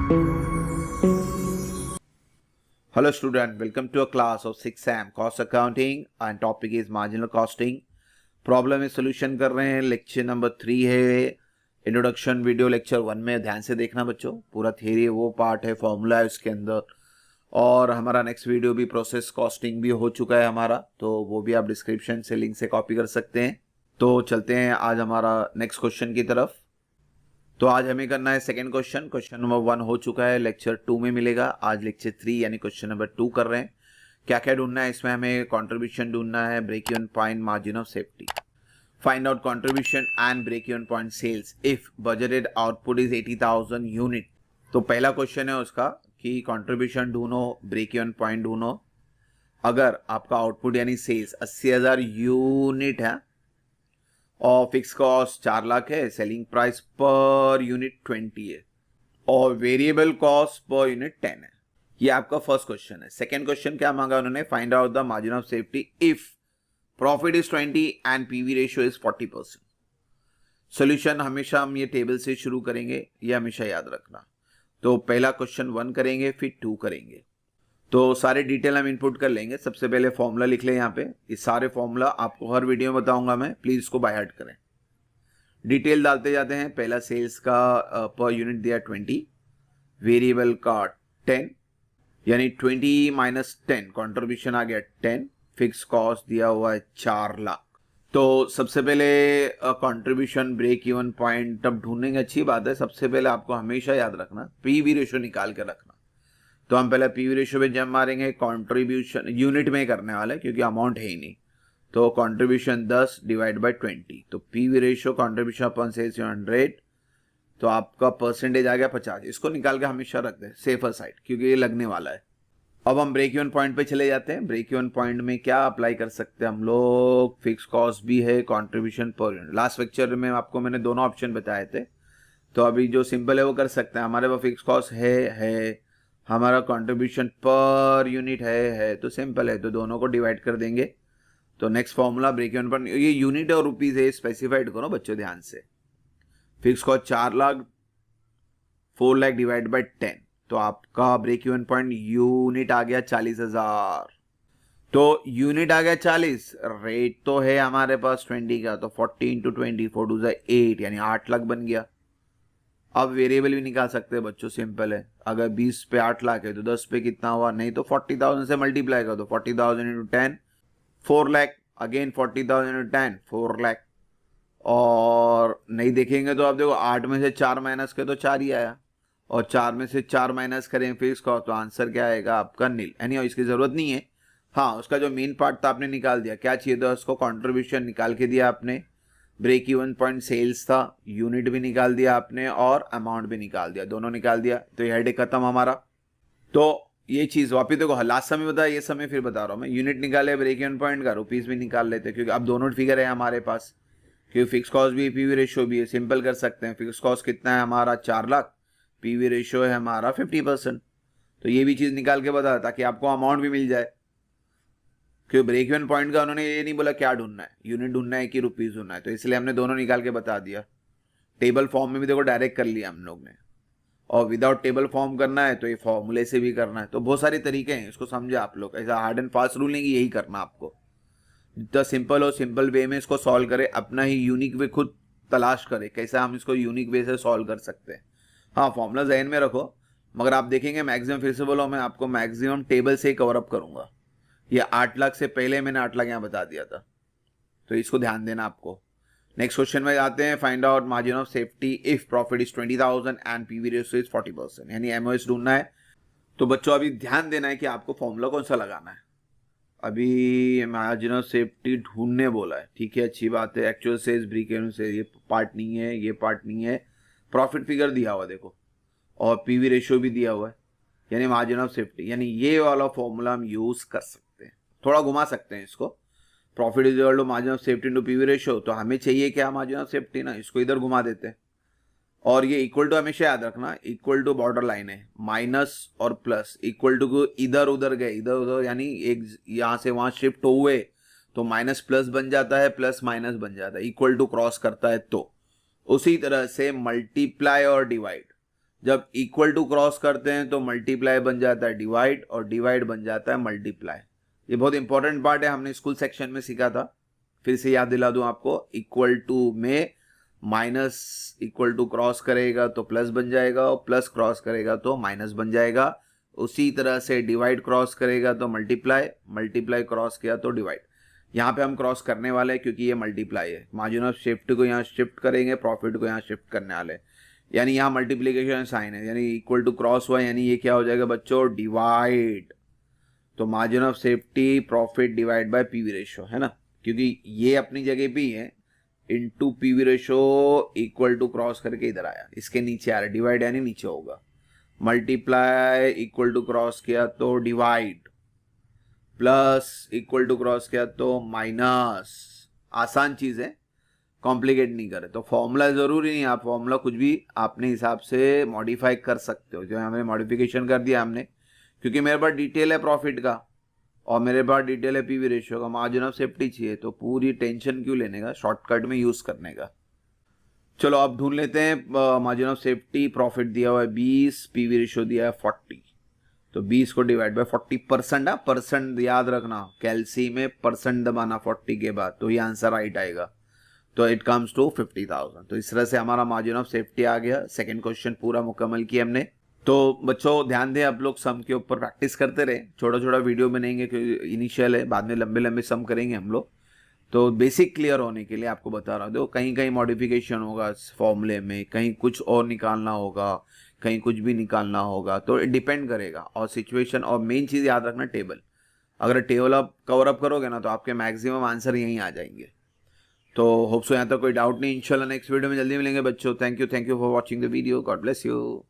Hello student, welcome to a class of 6M Cost Accounting and topic is Marginal Costing. Problem में solution कर रहे हैं, lecture number 3 है, introduction video lecture 1 में ध्यान से देखना बच्चों, पूरा थियरी वो पार्ट है, फॉर्मूला है उसके अंदर। और हमारा नेक्स्ट वीडियो भी प्रोसेस कॉस्टिंग भी हो चुका है हमारा, तो वो भी आप डिस्क्रिप्शन से लिंक से कॉपी कर सकते हैं। तो चलते हैं आज हमारा नेक्स्ट क्वेश्चन की तरफ। तो आज हमें करना है सेकंड क्वेश्चन। क्वेश्चन नंबर 1 हो चुका है, लेक्चर 2 में मिलेगा। आज लेक्चर 3 यानी क्वेश्चन नंबर 2 कर रहे हैं। क्या क्या ढूंढना है इसमें, हमें कंट्रीब्यूशन ढूंढना है, break even point, margin of safety. Find out contribution and break even point sales if budgeted output is 80,000 unit. तो पहला क्वेश्चन है उसका कि कंट्रीब्यूशन ढूंढो, ब्रेक इवन पॉइंट ढूंढो। अगर आपका आउटपुट यानी सेल्स 80,000 यूनिट है और फिक्स कॉस्ट 4 लाख है, सेलिंग प्राइस पर यूनिट 20 है और वेरिएबल कॉस्ट पर यूनिट 10 है। ये आपका फर्स्ट क्वेश्चन है। सेकंड क्वेश्चन क्या मांगा उन्होंने, find out the margin of safety if profit is 20 and PV ratio is 40%। Solution हमेशा हम ये टेबल से शुरू करेंगे, ये हमेशा याद रखना। तो पहला क्वेश्चन 1 करेंगे, फिर 2 करेंगे। तो सारे डिटेल हम इनपुट कर लेंगे। सबसे पहले फॉर्मूला लिख लें यहाँ पे। ये सारे फॉर्मूला आपको हर वीडियो में बताऊंगा मैं, प्लीज इसको बाय हार्ट करें। डिटेल डालते जाते हैं। पहला सेल्स का पर यूनिट दिया 20, वेरिएबल का 10 यानी 20 माइनस 10, कॉन्ट्रीब्यूशन आ गया 10, फिक्स कॉस्ट दिया हुआ है 4 लाख। तो सबसे पहले कंट्रीब्यूशन ब्रेक इवन पॉइंट तब ढूंढेंगे, अच्छी बात है। सबसे पहले आपको हमेशा याद रखना पीवी रेशियो निकाल के रखना। तो हम पहले पीवी रेशियो पे जब मारेंगे, कंट्रीब्यूशन यूनिट में करने वाले क्योंकि अमाउंट है ही नहीं। तो कंट्रीब्यूशन 10 डिवाइड बाय 20, तो PV ratio contribution upon sales 100, तो आपका परसेंटेज आ गया 50। इसको निकाल के हमेशा रख दें सेफर साइड क्योंकि ये लगने वाला है। अब हम ब्रेक इवन पॉइंट पे चले जाते हैं। ब्रेक इवन पॉइंट में क्या अप्लाई कर सकते हैं हम लोग, फिक्स कॉस्ट भी है, contribution per unit. Last lecture में आपको मैंने दोनों ऑप्शन बताए थे, तो अभी जो सिंपल है वो कर सकते हैं। हमारे पास फिक्स कॉस्ट है, हमारा कंट्रीब्यूशन पर यूनिट है, तो सिंपल है, तो दोनों को डिवाइड कर देंगे। तो नेक्स्ट फॉर्मूला ब्रेक इवन पर, ये यूनिट और रुपीज है, स्पेसिफाइड करो बच्चों ध्यान से। Fix cost 4 lakh, 4 lakh divide by 10, तो आपका ब्रेक इवन पॉइंट यूनिट आ गया 40,000। तो यूनिट आ गया 40, रेट तो है हमारे पास 20 का, तो 40 इंटू 20, 4 2 8 यानी 8 लाख बन गया। अब वेरिएबल भी निकाल सकते हैं बच्चों, सिंपल है। अगर 20 पे 8 लाख है तो 10 पे कितना हुआ, नहीं तो 40,000 से मल्टीप्लाई कर दो। 40,000 into 10 4 lakh, again 40,000 into 10 4 lakh. और नहीं देखेंगे तो आप देखो 8 में से 4 माइनस के तो 4 ही आया, और 4 में से 4 माइनस करें फिक्स का तो आंसर क्या आएगा आपका नील। यानी इसकी जरूरत नहीं है। हाँ, उसका जो मेन पार्ट था आपने निकाल दिया। क्या चाहिए था उसको, कंट्रीब्यूशन निकाल के दिया आपने, ब्रेक इवन पॉइंट सेल्स था, यूनिट भी निकाल दिया आपने और अमाउंट भी निकाल दिया, दोनों निकाल दिया। तो ये हेडेक खत्म हमारा। तो ये चीज वापिस देखो, लास्ट समय बताया, ये समय फिर बता रहा हूं मैं। यूनिट निकाले ब्रेक इवन पॉइंट का, रुपीज भी निकाल लेते क्योंकि अब दोनों फिगर है हमारे पास, क्योंकि फिक्स कॉस्ट भी पीवी रेशियो भी है। सिंपल कर सकते हैं। फिक्स कॉस्ट कितना है हमारा 4 लाख, पीवी रेशियो है हमारा 50%। तो ये भी चीज निकाल के बता ताकि आपको अमाउंट भी मिल जाए। क्योंकि ब्रेक इवन पॉइंट का उन्होंने ये नहीं बोला क्या ढूंढना है, यूनिट ढूंढना है कि रुपीज ढूंढना है, तो इसलिए हमने दोनों निकाल के बता दिया। टेबल फॉर्म में भी देखो डायरेक्ट कर लिया हम लोग ने, और विदाउट टेबल फॉर्म करना है तो ये फॉर्मूले से भी करना है। तो बहुत सारे तरीके हैं, इसको समझे आप लोग। ऐसा हार्ड एंड फास्ट रूल नहीं कि यही करना आपको। जितना सिंपल हो सिंपल वे में इसको सॉल्व करे, अपना ही यूनिक वे खुद तलाश करे कैसे हम इसको यूनिक वे से सॉल्व कर सकते हैं। हाँ, फॉर्मूला जहन में रखो, मगर आप देखेंगे मैक्सिमम, फिर से बोलो, मैं आपको मैक्सिमम टेबल से ही कवर अप करूंगा। ये 8 लाख से पहले मैंने 8 लाख यहाँ बता दिया था, तो इसको ध्यान देना आपको। नेक्स्ट क्वेश्चन में जाते हैं। Find out margin of safety if profit is 20,000 and PV ratio is 40%, यानी एमओएस ढूंढना है। तो बच्चों अभी ध्यान देना है कि आपको फॉर्मूला कौन सा लगाना है। अभी मार्जिन ऑफ सेफ्टी ढूंढने बोला है, ठीक है, अच्छी बात है। एक्चुअल सेल्स, ब्रेक इवन से ये पार्ट नहीं है, ये पार्ट नहीं है। प्रॉफिट फिगर दिया हुआ देखो, और पीवी रेशियो भी दिया हुआ है, यानी मार्जिन ऑफ सेफ्टी, यानी ये वाला फॉर्मूला हम यूज कर सकते हैं। थोड़ा घुमा सकते हैं इसको, profit is equal to margin of safety into PV ratio. तो हमें चाहिए क्या मार्जिन ऑफ सेफ्टी ना, इसको इधर घुमा देते हैं। और ये इक्वल टू हमेशा याद रखना, इक्वल टू बॉर्डर लाइन है, माइनस और प्लस इक्वल टू को इधर उधर गए, इधर उधर यानी एक यहां से वहां शिफ्ट हुए तो माइनस प्लस बन जाता है, प्लस माइनस बन जाता है, इक्वल टू क्रॉस करता है। तो उसी तरह से मल्टीप्लाई और डिवाइड, जब इक्वल टू क्रॉस करते हैं तो मल्टीप्लाई बन जाता है डिवाइड और डिवाइड बन जाता है मल्टीप्लाई। ये बहुत इंपॉर्टेंट पार्ट है, हमने स्कूल सेक्शन में सीखा था, फिर से याद दिला दूं आपको। इक्वल टू में माइनस इक्वल टू क्रॉस करेगा तो प्लस बन जाएगा और प्लस क्रॉस करेगा तो माइनस बन जाएगा। उसी तरह से डिवाइड क्रॉस करेगा तो मल्टीप्लाई, मल्टीप्लाई क्रॉस किया तो डिवाइड। यहाँ पे हम क्रॉस करने वाले हैं क्योंकि ये मल्टीप्लाई है। मार्जिन ऑफ सेफ्टी को यहाँ शिफ्ट करेंगे, प्रॉफिट को यहाँ शिफ्ट करने वाले, यानी यहाँ मल्टीप्लीकेशन साइन है, यानी इक्वल टू क्रॉस हुआ, यानी ये क्या हो जाएगा बच्चों, डिवाइड। तो margin of safety profit divide by PV ratio, है ना, क्योंकि ये अपनी जगह पे ही है, into PV ratio equal to cross करके इधर आया, इसके नीचे आ रहा है, डिवाइड यानी नीचे होगा। मल्टीप्लाई इक्वल टू क्रॉस किया तो divide, plus equal to cross किया तो माइनस। आसान चीज है, कॉम्प्लिकेट नहीं करे। तो फॉर्मूला जरूरी नहीं, आप फॉर्मूला कुछ भी अपने हिसाब से मॉडिफाई कर सकते हो। जो हमने मॉडिफिकेशन कर दिया हमने, क्योंकि मेरे पास डिटेल है प्रॉफिट का और मेरे पास डिटेल है पीवी रेशियो का, मार्जिन ऑफ सेफ्टी चाहिए, तो पूरी टेंशन क्यों लेने का, शॉर्टकट में यूज करने का। चलो अब ढूंढ लेते हैं मार्जिन ऑफ सेफ्टी। प्रॉफिट दिया हुआ है 20, पीवी रेशियो दिया है 40, तो 20 को डिवाइड बाय 40%। परसेंट याद रखना, कैलसी में परसेंट दबाना 40 के बाद, तो ये आंसर राइट आएगा। तो इट कम्स टू 50,000। तो इस तरह से हमारा मार्जिन ऑफ सेफ्टी आ गया। सेकंड क्वेश्चन पूरा मुकम्मल किया हमने। तो बच्चों ध्यान दें, आप लोग सम के ऊपर प्रैक्टिस करते रहे, छोटा छोटा वीडियो बनेंगे क्योंकि इनिशियल है, बाद में लंबे लंबे सम करेंगे हम लोग। तो बेसिक क्लियर होने के लिए आपको बता रहा हूँ, कहीं कहीं मॉडिफिकेशन होगा फॉर्मूले में, कहीं कुछ और निकालना होगा, कहीं कुछ भी निकालना होगा, तो डिपेंड करेगा और सिचुएशन। और मेन चीज़ याद रखना, टेबल, अगर टेबल आप कवर अप करोगे ना तो आपके मैक्सिमम आंसर यहीं आ जाएंगे। तो होप सो यहाँ तक कोई डाउट नहीं। इंशाल्लाह नेक्स्ट वीडियो में जल्दी मिलेंगे बच्चों। Thank you for watching the video. God bless you.